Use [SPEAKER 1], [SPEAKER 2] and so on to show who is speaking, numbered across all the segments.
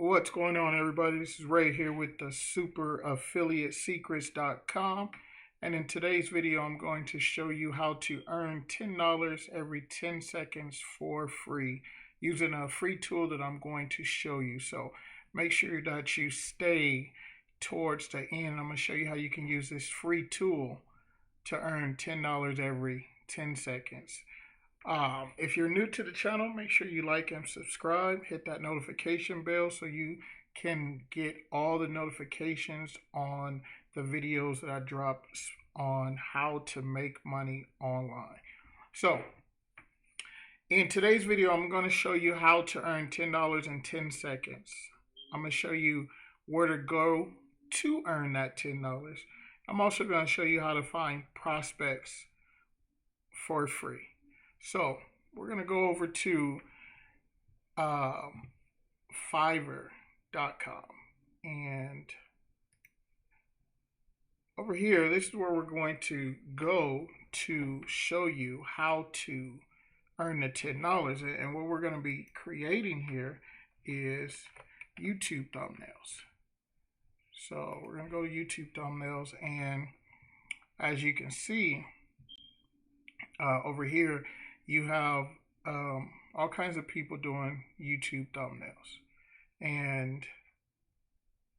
[SPEAKER 1] What's going on, everybody? This is Ray here with the superaffiliatesecrets.com, and in today's video I'm going to show you how to earn $10 every 10 seconds for free using a free tool that I'm going to show you. So make sure that you stay towards the end. I'm going to show you how you can use this free tool to earn $10 every 10 seconds. If you're new to the channel, make sure you like and subscribe. Hit that notification bell so you can get all the notifications on the videos that I drop on how to make money online. So, in today's video, I'm going to show you how to earn $10 in 10 seconds. I'm going to show you where to go to earn that $10. I'm also going to show you how to find prospects for free. So we're going to go over to Fiverr.com, and over here, this is where we're going to go to show you how to earn the $10. And what we're going to be creating here is YouTube thumbnails. So we're going to go to YouTube thumbnails, and as you can see over here, you have all kinds of people doing YouTube thumbnails. And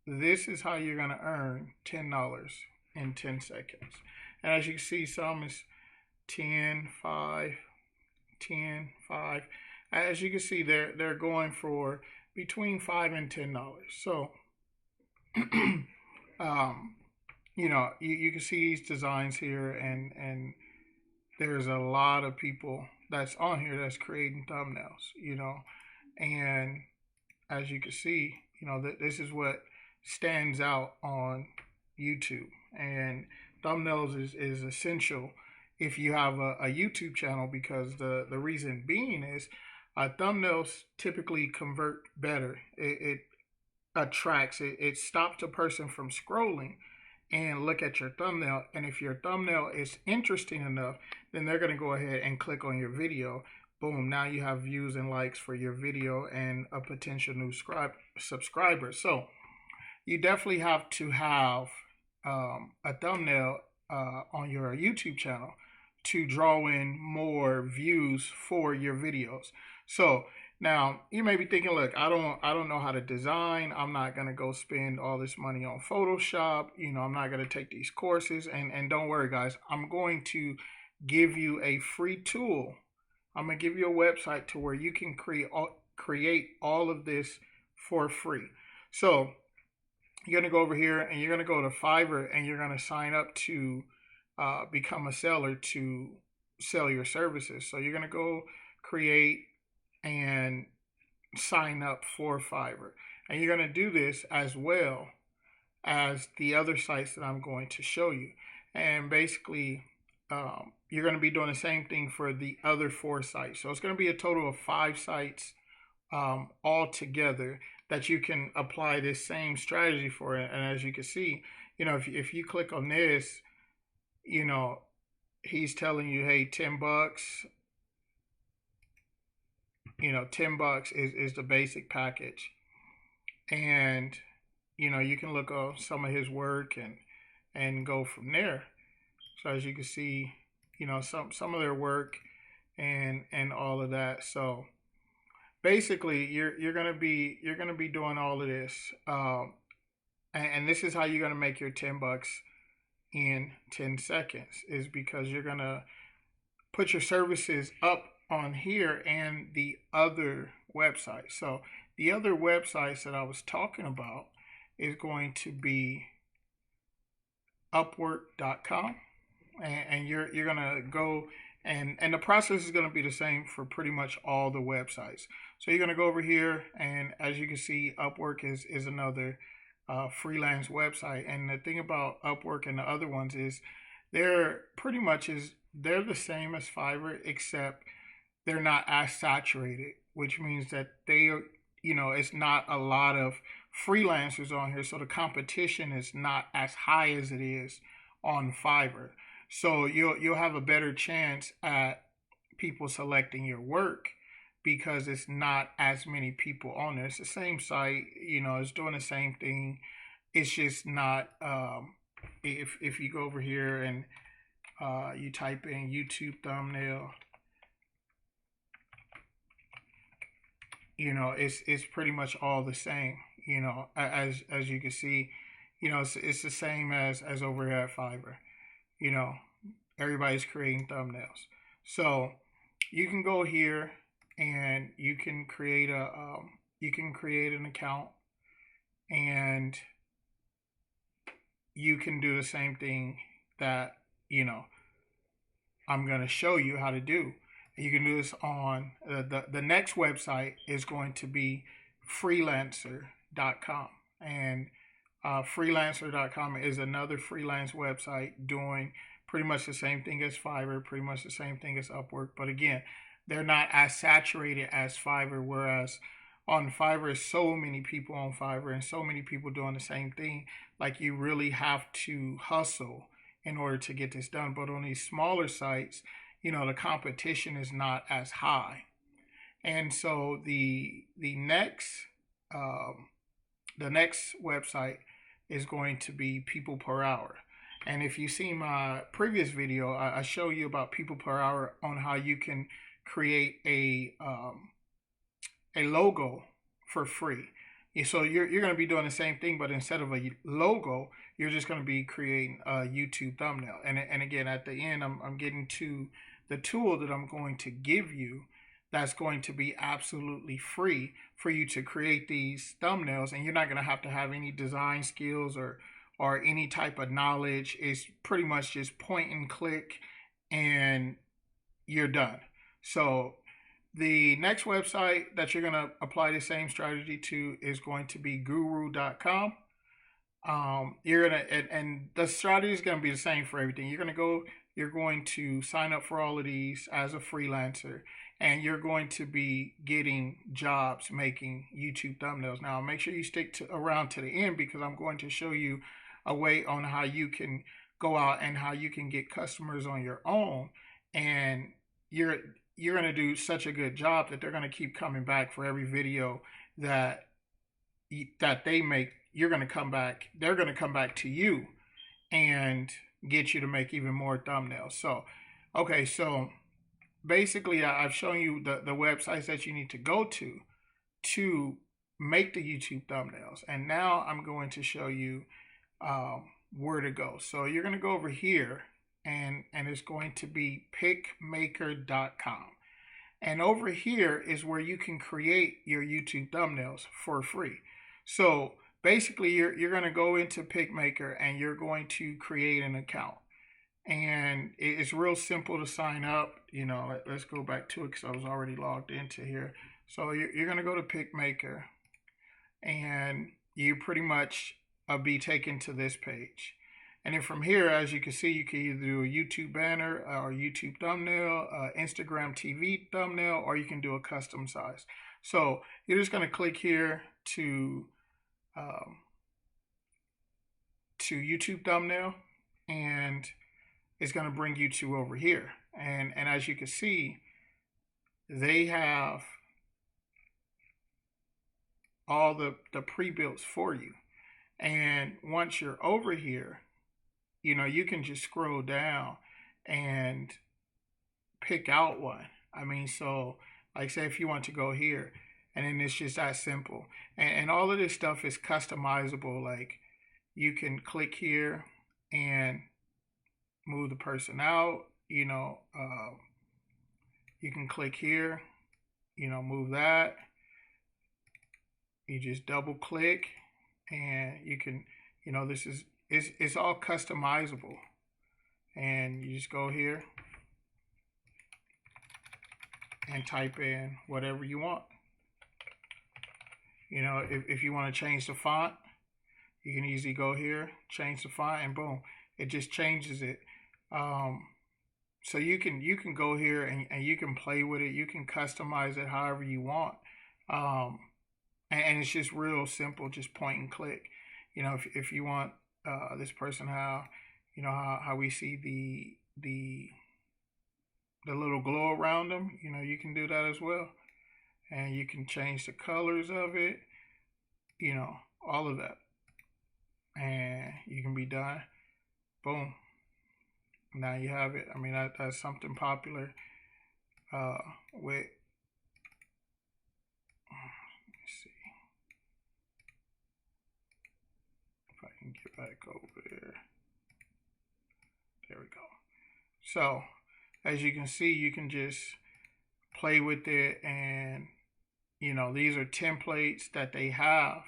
[SPEAKER 1] this is how you're going to earn $10 in 10 seconds. And as you can see, some is 10, 5, 10, 5. As you can see, they're going for between $5 and $10. So, you know, you can see these designs here, and there's a lot of people that's on here that's creating thumbnails, you know, and as you can see, you know, this is what stands out on YouTube, and thumbnails is essential if you have a YouTube channel, because the reason being is thumbnails typically convert better. It attracts, it stops a person from scrolling and look at your thumbnail, and if your thumbnail is interesting enough, then they're going to go ahead and click on your video. Boom, now you have views and likes for your video and a potential new subscriber. So you definitely have to have a thumbnail on your YouTube channel to draw in more views for your videos. So now you may be thinking, look, I don't know how to design. I'm not gonna go spend all this money on Photoshop. You know, I'm not gonna take these courses. And don't worry, guys. I'm going to give you a free tool. I'm gonna give you a website to where you can create all of this for free. So you're gonna go over here and you're gonna go to Fiverr, and you're gonna sign up to become a seller to sell your services. So you're gonna go create and sign up for Fiverr. And you're going to do this as well as the other sites that I'm going to show you. And basically, you're going to be doing the same thing for the other 4 sites. So it's going to be a total of 5 sites all together that you can apply this same strategy for. And as you can see, you know, if you click on this, you know, he's telling you, hey, $10. You know, $10 is the basic package, and you know, you can look up some of his work and go from there. So as you can see, you know, some of their work and all of that. So basically, you're gonna be doing all of this, and this is how you're gonna make your $10 in 10 seconds, is because you're gonna put your services up on here and the other websites. So the other websites that I was talking about is going to be Upwork.com, and you're gonna go, and the process is going to be the same for pretty much all the websites. So you're going to go over here, and as you can see, Upwork is another freelance website. And the thing about Upwork and the other ones is they're the same as Fiverr, except they're not as saturated, which means that you know, it's not a lot of freelancers on here, so the competition is not as high as it is on Fiverr. So you'll have a better chance at people selecting your work because it's not as many people on there. It's the same site, it's doing the same thing. It's just not. If you go over here and you type in YouTube thumbnail, it's pretty much all the same. As you can see, it's the same as over here at Fiverr. You know, everybody's creating thumbnails. So you can go here and you can create an account, and you can do the same thing that I'm going to show you how to do. You can do this on the next website is going to be freelancer.com, and freelancer.com is another freelance website doing pretty much the same thing as Fiverr, pretty much the same thing as Upwork. But again, they're not as saturated as Fiverr, whereas on Fiverr, so many people on Fiverr and so many people doing the same thing. Like, you really have to hustle in order to get this done. But on these smaller sites, the competition is not as high. And so the next website is going to be people per hour. And if you see my previous video, I show you about people per hour on how you can create a logo for free. So you're going to be doing the same thing, but instead of a logo, you're just going to be creating a YouTube thumbnail. And again, at the end, I'm getting to the tool that I'm going to give you that's going to be absolutely free for you to create these thumbnails, and you're not going to have any design skills or any type of knowledge. It's pretty much just point and click and you're done. So the next website that you're going to apply the same strategy to is going to be guru.com. You're going to, and the strategy is going to be the same for everything. You're going to sign up for all of these as a freelancer, and you're going to be getting jobs making YouTube thumbnails. Now, make sure you stick around to the end, because I'm going to show you a way on how you can go out and how you can get customers on your own, and you're going to do such a good job that they're going to keep coming back for every video that they make. You're going to come back. They're going to come back to you and get you to make even more thumbnails. So, okay, so basically I've shown you the websites that you need to go to make the YouTube thumbnails. And now I'm going to show you where to go. So you're going to go over here, and it's going to be pickmaker.com. And over here is where you can create your YouTube thumbnails for free. So basically, you're going to go into Pickmaker and you're going to create an account. And it's real simple to sign up. Let's go back to it because I was already logged into here. So you're going to go to Pickmaker, and you pretty much be taken to this page. And then from here, as you can see, you can either do a YouTube banner or YouTube thumbnail, Instagram TV thumbnail, or you can do a custom size. So you're just going to click here to YouTube thumbnail, and it's going to bring you to over here. And as you can see, they have all the pre-builts for you. And once you're over here, you can just scroll down and pick out one. So like, say if you want to go here, and then it's just that simple. And all of this stuff is customizable. Like, you can click here and move the person out. You can click here, move that. You just double click, and you can, this is, it's all customizable. And you just go here and type in whatever you want. If you want to change the font, you can easily go here, change the font, and boom, it just changes it. So you can go here and you can play with it. You can customize it however you want. And it's just real simple, just point and click. If you want this person, how we see the little glow around them, you can do that as well. and you can change the colors of it, you know, all of that, and you can be done. Boom. Now you have it. I mean, that's something popular with. Let's see if I can get back over there. There we go. So, as you can see, you can just play with it, and these are templates that they have.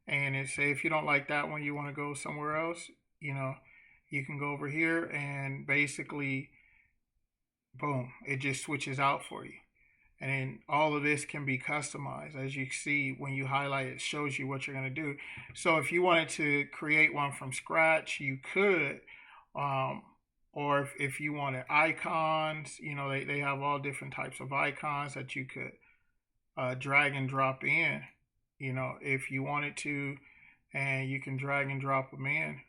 [SPEAKER 1] And it say if you don't like that one, you want to go somewhere else, you can go over here and basically, boom, it just switches out for you. And then all of this can be customized. As you see, when you highlight, it shows you what you're going to do. So if you wanted to create one from scratch, you could. Or if you wanted icons, they have all different types of icons that you could drag and drop in, if you wanted to. And you can drag and drop them in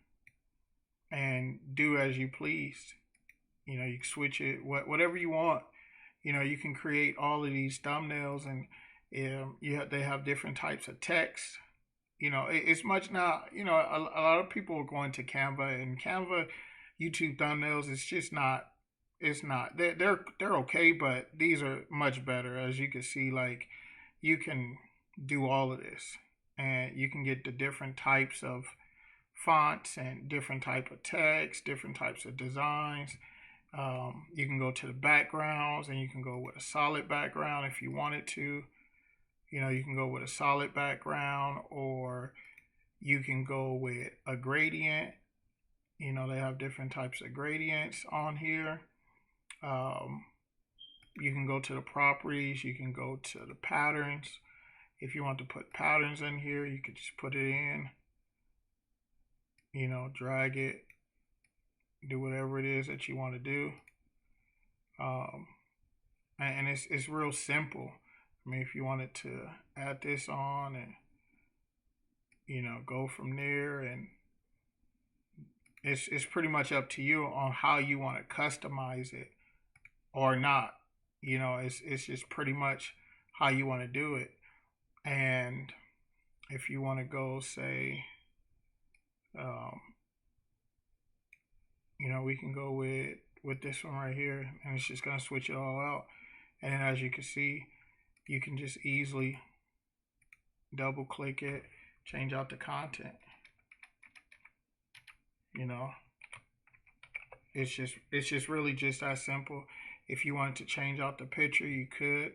[SPEAKER 1] and do as you please. You can switch it, whatever you want. You can create all of these thumbnails, and they have different types of text. It's much now. A lot of people are going to Canva, and Canva YouTube thumbnails. It's just not. It's not. They're okay, but these are much better. As you can see, like you can do all of this, and you can get the different types of fonts and different type of text, different types of designs. You can go to the backgrounds, and you can go with a solid background if you wanted to. You can go with a solid background, or you can go with a gradient. They have different types of gradients on here. You can go to the properties. You can go to the patterns. If you want to put patterns in here, you could just put it in. Drag it. Do whatever it is that you want to do. And it's real simple. I mean, if you wanted to add this on and go from there, and it's pretty much up to you on how you want to customize it or not. It's just pretty much how you want to do it. And if you want to go, say, we can go with this one right here, and it's just going to switch it all out. And then as you can see, you can just easily double click it, change out the content. It's just really just that simple. If you wanted to change out the picture, you could.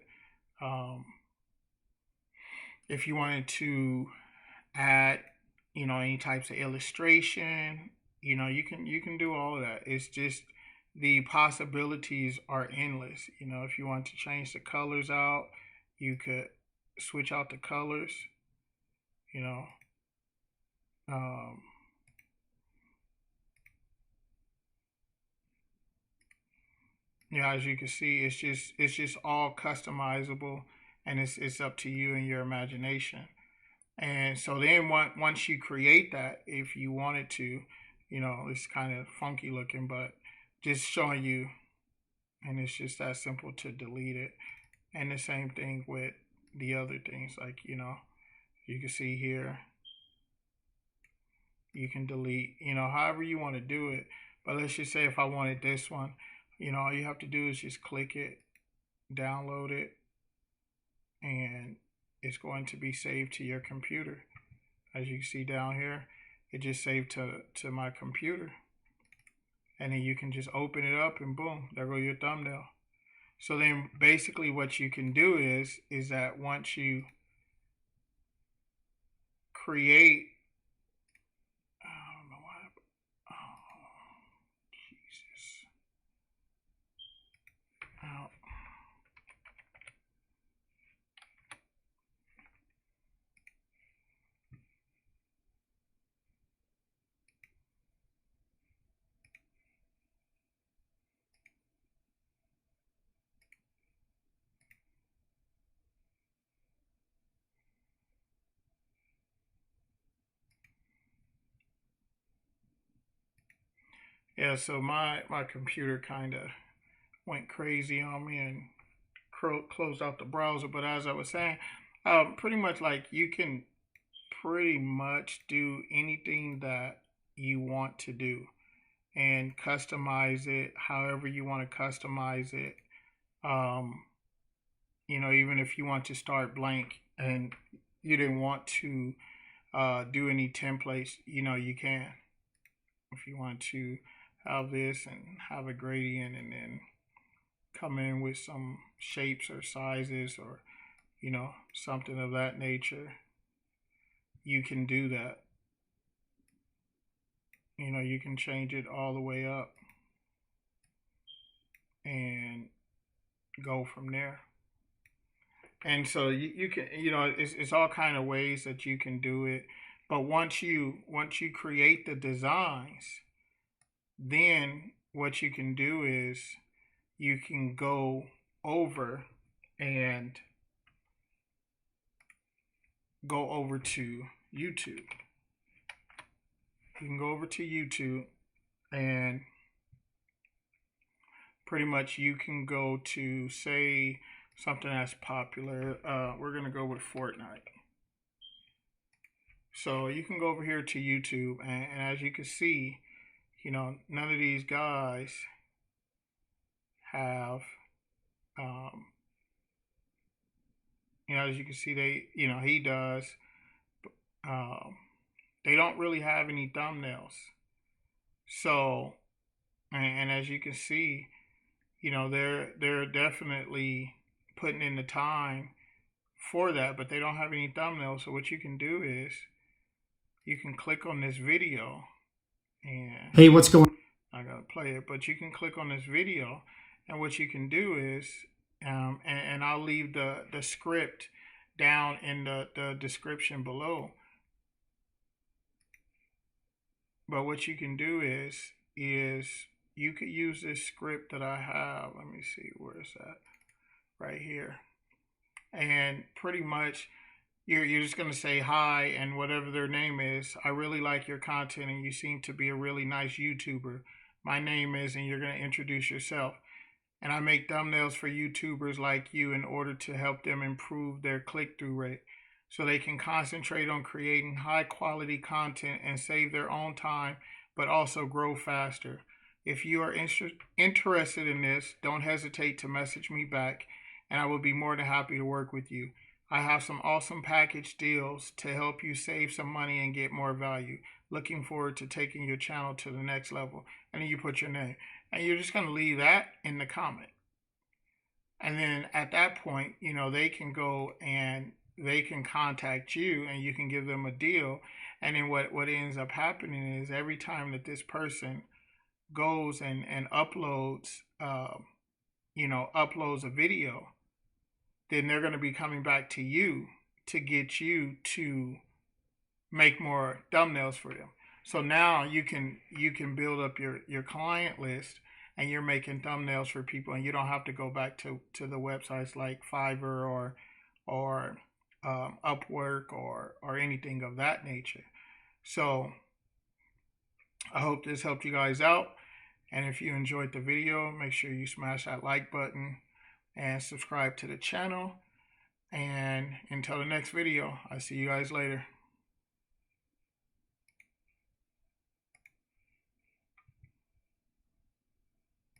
[SPEAKER 1] If you wanted to add, any types of illustration, you can do all of that. It's just the possibilities are endless. If you want to change the colors out, you could switch out the colors. As you can see, it's just all customizable, and it's up to you and your imagination. And so then once you create that, if you wanted to, it's kind of funky looking, but just showing you, and it's just that simple to delete it. And the same thing with the other things, like you can see here, you can delete, however you want to do it. But let's just say if I wanted this one, all you have to do is just click it, download it, and it's going to be saved to your computer. As you can see down here, it just saved to my computer. And then you can just open it up, and boom, there go your thumbnail. So then basically what you can do is that once you create, I don't know why, oh, Jesus. Oh. Yeah, so my computer kind of went crazy on me and closed out the browser. But as I was saying, pretty much like you can pretty much do anything that you want to do and customize it however you want to customize it. Um, even if you want to start blank and you didn't want to do any templates, you can. If you want to have this and have a gradient and then come in with some shapes or sizes or, something of that nature, you can do that. You can change it all the way up and go from there. And so you can, it's all kind of ways that you can do it. But once you create the designs, then what you can do is you can go over and go over to YouTube. You can go over to YouTube and pretty much you can go to, say, something that's popular. We're going to go with Fortnite. So you can go over here to YouTube, and as you can see, none of these guys have, as you can see, he does. They don't really have any thumbnails. So, and as you can see, they're definitely putting in the time for that, but they don't have any thumbnails. So what you can do is you can click on this video and
[SPEAKER 2] hey, what's going on?
[SPEAKER 1] I gotta play it, but you can click on this video, and what you can do is and I'll leave the script down in the description below. But what you can do is you could use this script that I have. Let me see, where is that? Right here. And pretty much you're just going to say hi and whatever their name is. I really like your content and you seem to be a really nice YouTuber. My name is, and you're going to introduce yourself. And I make thumbnails for YouTubers like you in order to help them improve their click-through rate so they can concentrate on creating high quality content and save their own time, but also grow faster. If you are interested in this, don't hesitate to message me back and I will be more than happy to work with you. I have some awesome package deals to help you save some money and get more value. Looking forward to taking your channel to the next level. And then you put your name. And you're just going to leave that in the comment. And then at that point, they can go and they can contact you and you can give them a deal. And then what ends up happening is every time that this person goes and uploads, uploads a video, then they're going to be coming back to you to get you to make more thumbnails for them. So now you can build up your client list and you're making thumbnails for people, and you don't have to go back to the websites like Fiverr or Upwork or anything of that nature. So I hope this helped you guys out. And if you enjoyed the video, make sure you smash that like button and subscribe to the channel. And until the next video, I'll see you guys later.